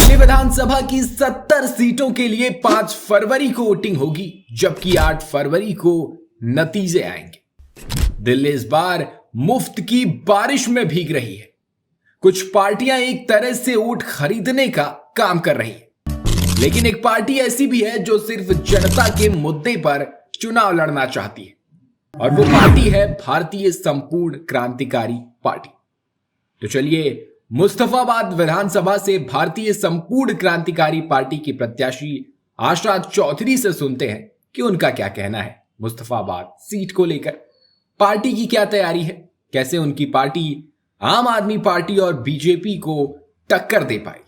दिल्ली विधानसभा की 70 सीटों के लिए 5 फरवरी को वोटिंग होगी, जबकि 8 फरवरी को नतीजे आएंगे। दिल्ली इस बार मुफ्त की बारिश में भीग रही है। कुछ पार्टियां एक तरह से वोट खरीदने का काम कर रही है, लेकिन एक पार्टी ऐसी भी है जो सिर्फ जनता के मुद्दे पर चुनाव लड़ना चाहती है, और वो पार्टी है भारतीय संपूर्ण क्रांतिकारी पार्टी। तो चलिए मुस्तफाबाद विधानसभा से भारतीय संपूर्ण क्रांतिकारी पार्टी की प्रत्याशी आशा चौधरी से सुनते हैं कि उनका क्या कहना है मुस्तफाबाद सीट को लेकर। पार्टी की क्या तैयारी है, कैसे उनकी पार्टी आम आदमी पार्टी और बीजेपी को टक्कर दे पाएगी।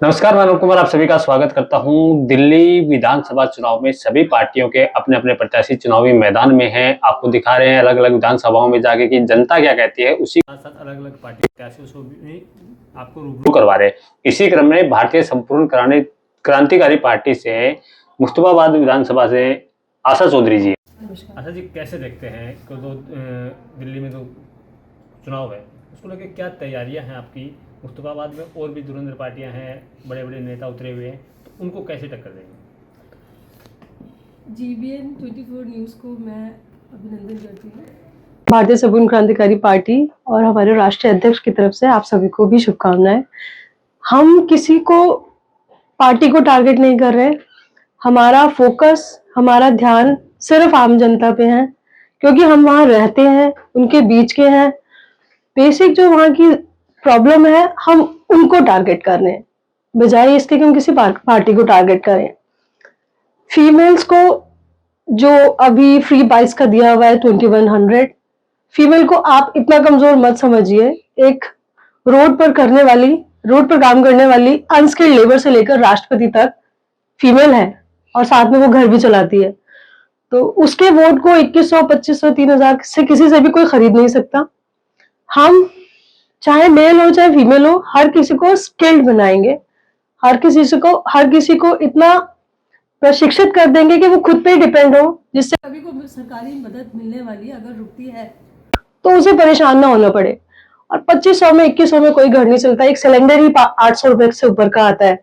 नमस्कार, मैं अनूप कुमार आप सभी का स्वागत करता हूं। दिल्ली विधानसभा चुनाव में सभी पार्टियों के अपने अपने प्रत्याशी चुनावी मैदान में हैं। आपको दिखा रहे हैं अलग अलग विधानसभाओं में जाके कि जनता क्या कहती है, उसी के साथ अलग अलग पार्टी प्रत्याशियों से भी आपको रूबरू करवा रहे हैं। इसी क्रम में भारतीय संपूर्ण क्रांतिकारी पार्टी से मुस्तफाबाद विधानसभा से आशा चौधरी जी। आशा जी, कैसे देखते हैं कि दिल्ली में जो चुनाव है उसको लेकर क्या तैयारियां हैं आपकी? मुस्तफाबाद में और भी धुरंधर पार्टियां हैं, बड़े बड़े नेता उतरे हुए हैं, तो उनको कैसे टक्कर देंगे? GBN 24 न्यूज़ को मैं अभिनंदन करती हूँ। भारतीय संपूर्ण क्रांतिकारी पार्टी और हमारे राष्ट्रीय अध्यक्ष की तरफ से आप सभी को भी शुभकामनाएं। हम किसी को पार्टी को टारगेट नहीं कर रहे। हमारा फोकस, हमारा ध्यान सिर्फ आम जनता पे है, क्योंकि हम वहाँ रहते हैं, उनके बीच के हैं। बेसिक जो वहाँ की प्रॉब्लम है हम उनको टारगेट कर रहे हैं, बजाय इसके कि हम किसी पार्टी को टारगेट करें। फीमेल्स को जो अभी फ्री बाइस का दिया हुआ है 2100, फीमेल को आप इतना कमजोर मत समझिए। एक रोड पर काम करने वाली अनस्किल्ड लेबर से लेकर राष्ट्रपति तक फीमेल है, और साथ में वो घर भी चलाती है। तो उसके वोट को 2100, 2500, 3000 से किसी से भी कोई खरीद नहीं सकता। हम चाहे मेल हो चाहे फीमेल हो, हर किसी को स्किल्ड बनाएंगे, हर किसी को इतना प्रशिक्षित कर देंगे कि वो खुद पे डिपेंड हो, जिससे सभी को सरकारी मदद मिलने वाली अगर रुकती है तो उसे परेशान ना होना पड़े। और 2500 में 2100 में कोई घर नहीं चलता। एक सिलेंडर ही 800 रुपए से ऊपर का आता है।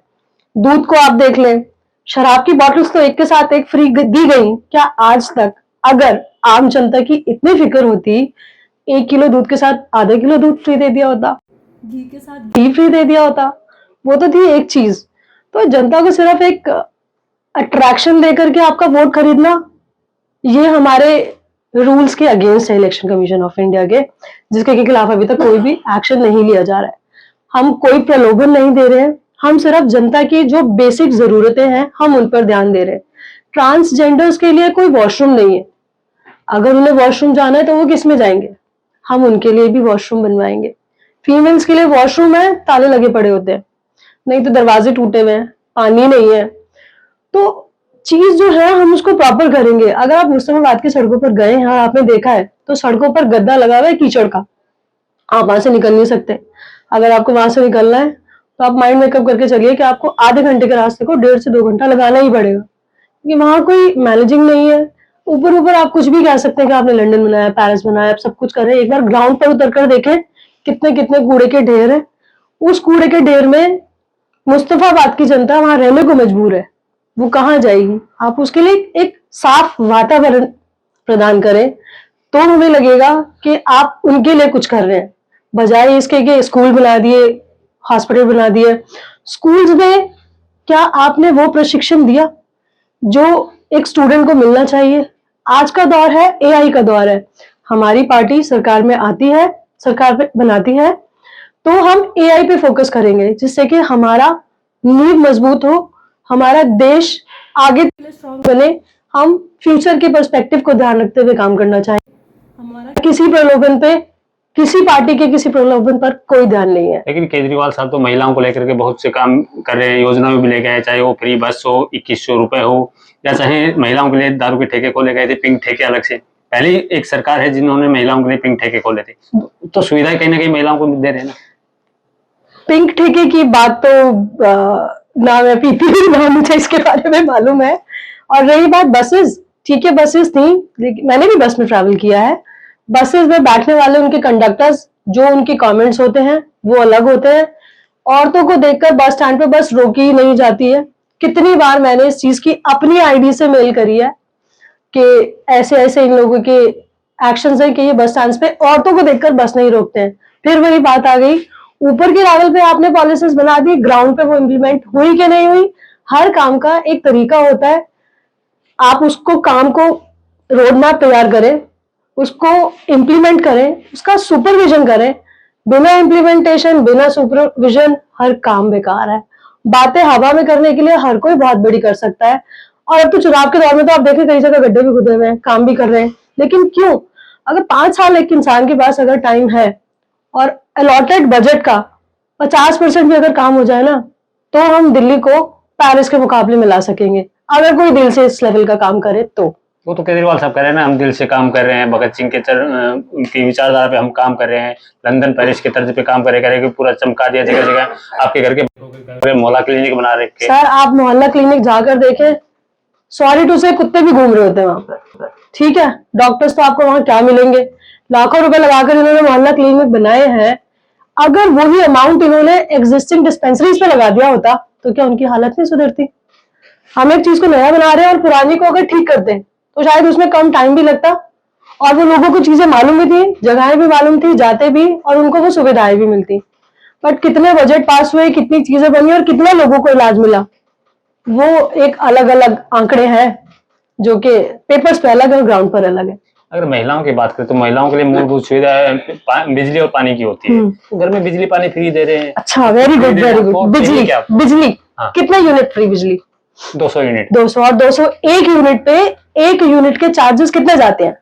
दूध को आप देख लें, शराब की बॉटल्स तो एक के साथ एक फ्री दी गई। क्या आज तक अगर आम जनता की इतनी फिक्र होती, 1 किलो दूध के साथ आधा किलो दूध फ्री दे दिया होता, घी के साथ घी फ्री दे दिया होता। वो तो थी एक चीज। तो जनता को सिर्फ एक अट्रैक्शन देकर के आपका वोट खरीदना, ये हमारे रूल्स के अगेंस्ट है, इलेक्शन कमीशन ऑफ इंडिया के, जिसके खिलाफ अभी तक कोई भी एक्शन नहीं लिया जा रहा है। हम कोई प्रलोभन नहीं दे रहे हैं, हम सिर्फ जनता की जो बेसिक जरूरतें हैं हम उन पर ध्यान दे रहे हैं। ट्रांसजेंडर्स के लिए कोई वॉशरूम नहीं है, अगर उन्हें वॉशरूम जाना है तो वो किस में जाएंगे? हम उनके लिए भी वॉशरूम बनवाएंगे। फीमेल्स के लिए वॉशरूम है, ताले लगे पड़े होते हैं, नहीं तो दरवाजे टूटे हुए हैं, पानी नहीं है। तो चीज जो है हम उसको प्रॉपर करेंगे। अगर आप मुस्तफाबाद की सड़कों पर गए हैं और आपने देखा है तो सड़कों पर गद्दा लगा हुआ है कीचड़ का, आप वहां से निकल नहीं सकते। अगर आपको वहां से निकलना है तो आप माइंड मेकअप करके चलिए कि आपको आधे घंटे के रास्ते को 1.5 से 2 घंटा लगाना ही पड़ेगा, क्योंकि वहां कोई मैनेजिंग नहीं है। ऊपर आप कुछ भी कह सकते हैं कि आपने लंदन बनाया, पेरिस बनाया, आप सब कुछ कर रहे हैं। एक बार ग्राउंड पर उतर कर देखें कितने कितने कूड़े के ढेर है। उस कूड़े के ढेर में मुस्तफाबाद की जनता वहां रहने को मजबूर है, वो कहाँ जाएगी? आप उसके लिए एक साफ वातावरण प्रदान करें तो हमें लगेगा कि आप उनके लिए कुछ कर रहे हैं, बजाय इसके कि स्कूल बना दिए, हॉस्पिटल बना दिए। स्कूल्स में क्या आपने वो प्रशिक्षण दिया जो एक स्टूडेंट को मिलना चाहिए? आज का दौर है, AI का दौर है। हमारी पार्टी सरकार में आती है, सरकार पे बनाती है, तो हम AI पे फोकस करेंगे, जिससे कि हमारा नींव मजबूत हो, हमारा देश आगे स्ट्रॉन्ग बने। हम फ्यूचर के पर्सपेक्टिव को ध्यान रखते हुए काम करना चाहेंगे। हमारा किसी पार्टी के किसी प्रलोभन पर कोई ध्यान नहीं है। लेकिन केजरीवाल साहब तो महिलाओं को लेकर के बहुत से काम कर रहे हैं, योजना में भी ले गए, चाहे वो फ्री बस हो, 2100 रुपए हो, या चाहे महिलाओं के लिए दारू के ठेके खोले गए थे, पिंक ठेके अलग से। पहली एक सरकार है जिन्होंने महिलाओं के लिए पिंक ठेके खोले थे, तो सुविधाएं कहीं ना कहीं महिलाओं को दे रहे हैं ना। पिंक ठेके की बात तो ना मैं पीती हूँ ना मुझे इसके बारे में मालूम है। और रही बात बसेस, ठीक है बसेस थी, लेकिन मैंने भी बस में ट्रैवल किया है। बसेस में बैठने वाले उनके कंडक्टर्स, जो उनके कमेंट्स होते हैं वो अलग होते हैं। औरतों को देखकर बस स्टैंड पे बस रोकी ही नहीं जाती है। कितनी बार मैंने इस चीज की अपनी आईडी से मेल करी है कि ऐसे ऐसे इन लोगों के एक्शंस है कि ये बस स्टैंड पे औरतों को देखकर बस नहीं रोकते हैं। फिर वही बात आ गई, ऊपर के लेवल पे आपने पॉलिसीज बना दी, ग्राउंड पे वो इम्प्लीमेंट हुई कि नहीं हुई। हर काम का एक तरीका होता है, आप उसको काम को रोड मैप तैयार करें, उसको इम्प्लीमेंट करें, उसका सुपरविजन करें। बिना इम्प्लीमेंटेशन, बिना सुपरविजन हर काम बेकार है। बातें हवा में करने के लिए हर कोई बहुत बड़ी कर सकता है। और अब तो चुनाव के दौर में तो आप देखें कई जगह गड्ढे भी खुदे हुए हैं, काम भी कर रहे हैं। लेकिन क्यों? अगर 5 साल एक इंसान के पास अगर टाइम है और अलॉटेड बजट का 50% भी अगर काम हो जाए ना, तो हम दिल्ली को पेरिस के मुकाबले में ला सकेंगे, अगर कोई दिल से इस लेवल का काम करे तो। वो तो केजरीवाल साहब कह रहे हैं ना, हम दिल से काम कर रहे हैं, भगत सिंह के उनकी विचारधारा पे हम काम कर रहे हैं, लंदन पेरिस के तर्ज पे काम करे कि पूरा चमका दिया जगह जगह। आपके घर के मोहल्ला क्लिनिक बना रखे। सर आप मोहल्ला क्लिनिक जाकर देखें, सॉरी टू से कुत्ते भी घूम रहे होते हैं वहां पर। ठीक है, डॉक्टर्स तो आपको वहां क्या मिलेंगे, लाखों रुपए लगाकर इन्होंने मोहल्ला क्लिनिक बनाए हैं। अगर वही अमाउंट इन्होंने एग्जिस्टिंग डिस्पेंसरीज पे लगा दिया होता तो क्या उनकी हालत नहीं सुधरती? हम एक चीज को नया बना रहे हैं और पुरानी को अगर ठीक कर दें तो शायद उसमें कम टाइम भी लगता, और वो लोगों को चीजें मालूम भी थी, जगहें भी मालूम थी, जाते भी, और उनको वो सुविधाएं भी मिलती। बट कितने बजट पास हुए, कितनी चीजें बनी और कितने लोगों को इलाज मिला, वो एक अलग अलग आंकड़े हैं जो कि पेपर्स पे अलग है, ग्राउंड पर अलग है। अगर महिलाओं की बात करें तो महिलाओं के लिए मूलभूत सुविधा बिजली और पानी की होती है, तो घर में बिजली पानी फ्री दे रहे हैं। अच्छा, वेरी गुड वेरी गुड। बिजली बिजली कितना यूनिट फ्री? बिजली 200 यूनिट। 200 और 201 यूनिट पे 1 यूनिट के चार्जेस कितने जाते हैं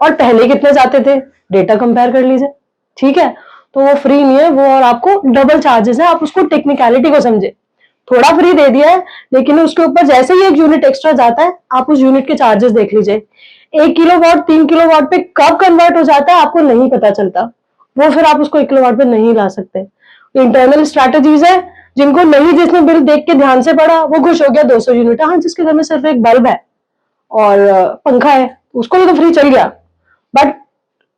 और पहले कितने जाते थे? डेटा कंपेयर कर लीजिए। ठीक है, तो वो फ्री नहीं है, वो और आपको डबल चार्जेस है। आप उसको टेक्निकलिटी को समझे, थोड़ा फ्री दे दिया है लेकिन उसके ऊपर जैसे ही 1 यूनिट एक्स्ट्रा जाता है आप उस यूनिट के चार्जेस देख लीजिए। 1 किलोवाट 3 किलोवाट पे कब कन्वर्ट हो जाता है आपको नहीं पता चलता, वो फिर आप उसको 1 किलोवाट पे नहीं ला सकते। इंटरनल स्ट्रैटेजीज है, जिनको नहीं, जिसने बिल देख के ध्यान से पढ़ा वो खुश हो गया 200 यूनिट। हाँ, जिसके घर में सिर्फ एक बल्ब है और पंखा है उसको भी तो फ्री चल गया। बट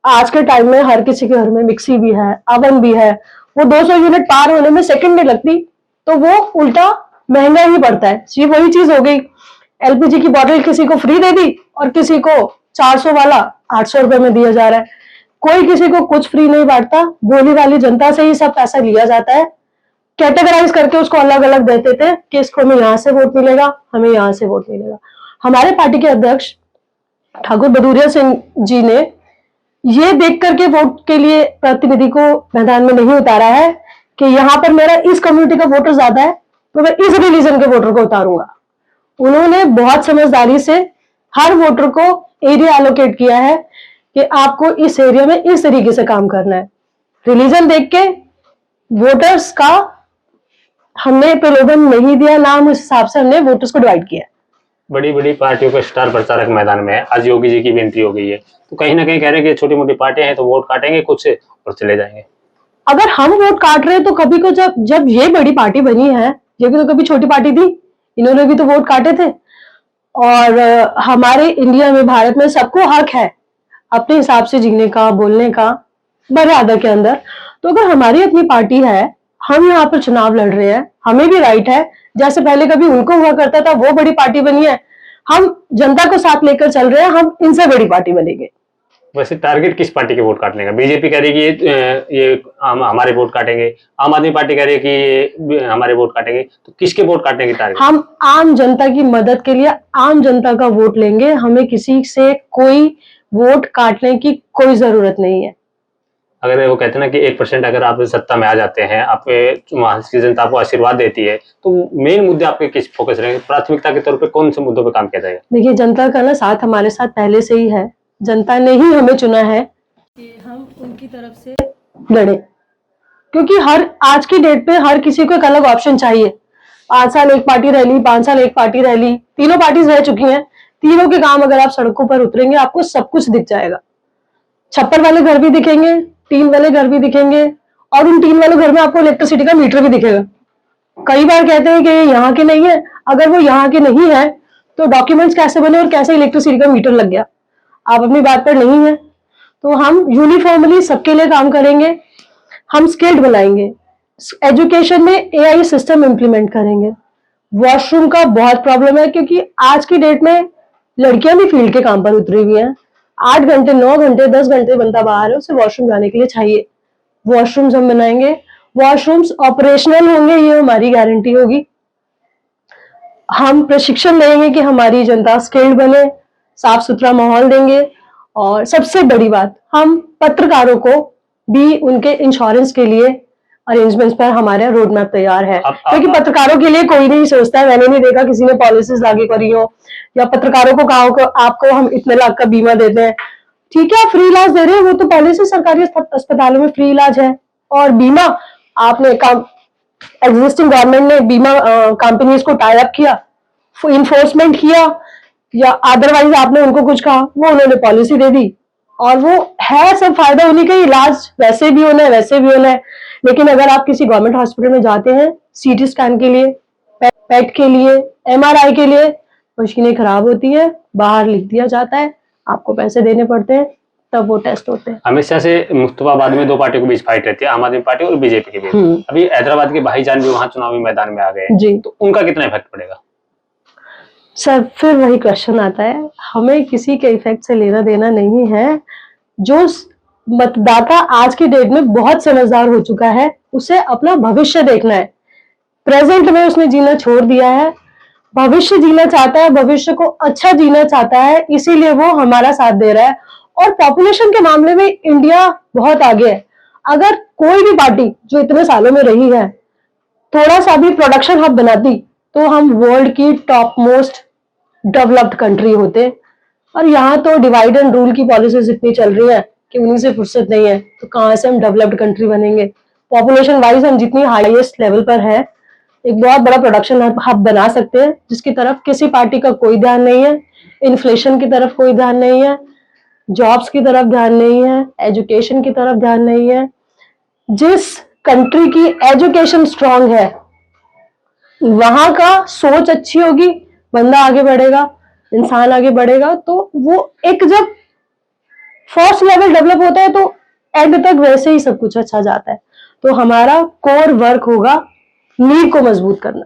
आज के टाइम में हर किसी के घर में मिक्सी भी है, अवन भी है, वो 200 यूनिट पार होने में सेकंड नहीं लगती, तो वो उल्टा महंगा ही पड़ता है। ये वही चीज हो गई, एलपीजी की बोतल किसी को फ्री दे दी और किसी को 400 वाला 800 रुपए में दिया जा रहा है। कोई किसी को कुछ फ्री नहीं बांटता, बोली वाली जनता से ही सब पैसा लिया जाता है, कैटेगराइज करके उसको अलग अलग देते थे कि इसको हमें यहाँ से वोट मिलेगा, हमें यहाँ से वोट मिलेगा। हमारे पार्टी के अध्यक्ष ठाकुर बदूरिया सिंह जी ने ये देख करके वोट के लिए प्रतिनिधि को मैदान में नहीं उतारा है कि यहाँ पर मेरा इस कम्युनिटी का वोटर ज्यादा है तो मैं इस रिलीजन के वोटर को उतारूंगा। उन्होंने बहुत समझदारी से हर वोटर को एरिया एलोकेट किया है कि आपको इस एरिया में इस तरीके से काम करना है। रिलीजन देख के वोटर्स का हमने प्रलोभन नहीं दिया, ना हम उस हिसाब से हमने वोटर्स को डिवाइड किया। बड़ी बड़ी पार्टियों का स्टार प्रचारक मैदान में है, आज योगी जी की भी एंट्री हो गई है, तो कहीं ना कहीं कह रहे हैं कि छोटी मोटी पार्टियां हैं तो वोट काटेंगे कुछ और चले जाएंगे। अगर हम वोट काट रहे हैं तो कभी को जब ये बड़ी पार्टी बनी है, ये भी तो कभी छोटी पार्टी थी, इन्होंने भी तो वोट काटे थे। और हमारे इंडिया में, भारत में सबको हक है अपने हिसाब से जीने का, बोलने का, मर्यादा के अंदर। तो अगर हमारी अपनी पार्टी है, हम यहाँ पर चुनाव लड़ रहे हैं, हमें भी राइट है, जैसे पहले कभी उनको हुआ करता था, वो बड़ी पार्टी बनी है, हम जनता को साथ लेकर चल रहे हैं, हम इनसे बड़ी पार्टी बनेंगे। वैसे टारगेट किस पार्टी के वोट काटने का? बीजेपी कह रही है कि ये हमारे वोट काटेंगे, आम आदमी पार्टी कह रही है कि ये हमारे वोट काटेंगे, तो किसके वोट काटने की टारगेट? हम आम जनता की मदद के लिए आम जनता का वोट लेंगे, हमें किसी से कोई वोट काटने की कोई जरूरत नहीं है। अगर वो कहते हैं ना कि 1% अगर आप सत्ता में आ जाते हैं, आप वहां की जनता आपको आशीर्वाद देती है, तो मेन मुद्दे आपके किस फोकस रहेंगे? प्राथमिकता के तौर पे कौन से मुद्दों पे काम किया जाएगा? देखिए, जनता का ना साथ हमारे साथ पहले से ही है, जनता ने ही हमें चुना है कि हम उनकी तरफ से लड़े, क्योंकि हर आज की डेट पे हर किसी को एक अलग ऑप्शन चाहिए। 5 साल एक पार्टी रह ली, 5 साल एक पार्टी रह ली, तीनों पार्टीज रह चुकी हैं, तीनों के काम अगर आप सड़कों पर उतरेंगे आपको सब कुछ दिख जाएगा। छप्पर वाले घर भी दिखेंगे, टीन वाले घर भी दिखेंगे, और उन टीन वाले घर में आपको इलेक्ट्रिसिटी का मीटर भी दिखेगा। कई बार कहते हैं कि ये यहाँ के नहीं है, अगर वो यहाँ के नहीं है तो डॉक्यूमेंट्स कैसे बने और कैसे इलेक्ट्रिसिटी का मीटर लग गया? आप अपनी बात पर नहीं है। तो हम यूनिफॉर्मली सबके लिए काम करेंगे, हम स्किल्ड बनाएंगे, एजुकेशन में एआई सिस्टम इंप्लीमेंट करेंगे। वॉशरूम का बहुत प्रॉब्लम है, क्योंकि आज की डेट में लड़कियां भी फील्ड के काम पर उतरी हुई हैं। 8 घंटे, 9 घंटे, 10 घंटे बंदा बाहर है, उसे वॉशरूम जाने के लिए चाहिए। वॉशरूम्स हम बनाएंगे, वॉशरूम्स ऑपरेशनल होंगे, ये हमारी गारंटी होगी। हम प्रशिक्षण देंगे कि हमारी जनता स्किल्ड बने, साफ सुथरा माहौल देंगे। और सबसे बड़ी बात, हम पत्रकारों को भी उनके इंश्योरेंस के लिए अरेंजमेंट्स पर हमारा रोड मैप तैयार है, क्योंकि पत्रकारों के लिए कोई नहीं सोचता है। मैंने नहीं देखा किसी ने पॉलिसीज लागू करी हो या पत्रकारों को कहा हो कि आपको हम इतने लाख का बीमा देते हैं। ठीक है, फ्री इलाज दे रहे हैं, वो तो पहले से सरकारी अस्पतालों में फ्री इलाज है। और बीमा आपने एग्जिस्टिंग गवर्नमेंट ने बीमा कंपनीज को टाई अप किया, इन्फोर्समेंट किया, या अदरवाइज आपने उनको कुछ कहा, वो उन्होंने पॉलिसी दे दी, और वो है सब फायदा उन्हीं का। इलाज वैसे भी होना है, वैसे भी होना है। लेकिन अगर आप किसी गवर्नमेंट हॉस्पिटल में जाते हैं, सीटी स्कैन के लिए, पेट के लिए, एमआरआई के लिए, मशीनें खराब होती है, बाहर लिख दिया जाता है, आपको पैसे देने पड़ते हैं, तब वो टेस्ट होते हैं। हमेशा से मुस्तफाबाद में दो पार्टियों के बीच फाइट रहती है, आम आदमी पार्टी और बीजेपी के बीच। अभी हैदराबाद के भाईजान भी वहां चुनावी मैदान में आ गए जी, तो उनका कितना इफेक्ट पड़ेगा? सर फिर वही क्वेश्चन आता है, हमें किसी के इफेक्ट से लेना देना नहीं है। जो मतदाता आज की डेट में बहुत समझदार हो चुका है, उसे अपना भविष्य देखना है। प्रेजेंट में उसने जीना छोड़ दिया है, भविष्य जीना चाहता है, भविष्य को अच्छा जीना चाहता है, इसीलिए वो हमारा साथ दे रहा है। और पॉपुलेशन के मामले में इंडिया बहुत आगे है। अगर कोई भी पार्टी जो इतने सालों में रही है थोड़ा सा भी प्रोडक्शन हब बनाती, तो हम वर्ल्ड की टॉप मोस्ट डेवलप्ड कंट्री होते। और यहाँ तो डिवाइड एंड रूल की पॉलिसीज इतनी चल रही है कि उन्हीं से फुर्सत नहीं है, तो कहाँ से हम डेवलप्ड कंट्री बनेंगे? पॉपुलेशन वाइज हम जितनी हाईएस्ट लेवल पर है, एक बहुत बड़ा प्रोडक्शन हब बना सकते हैं, जिसकी तरफ किसी पार्टी का कोई ध्यान नहीं है। इन्फ्लेशन की तरफ कोई ध्यान नहीं है, जॉब्स की तरफ ध्यान नहीं है, एजुकेशन की तरफ ध्यान नहीं है। जिस कंट्री की एजुकेशन स्ट्रांग है, वहां का सोच अच्छी होगी, बंदा आगे बढ़ेगा, इंसान आगे बढ़ेगा, तो वो एक जब फर्स्ट लेवल डेवलप होता है तो एंड तक वैसे ही सब कुछ अच्छा जाता है। तो हमारा कोर वर्क होगा नींव को मजबूत करना।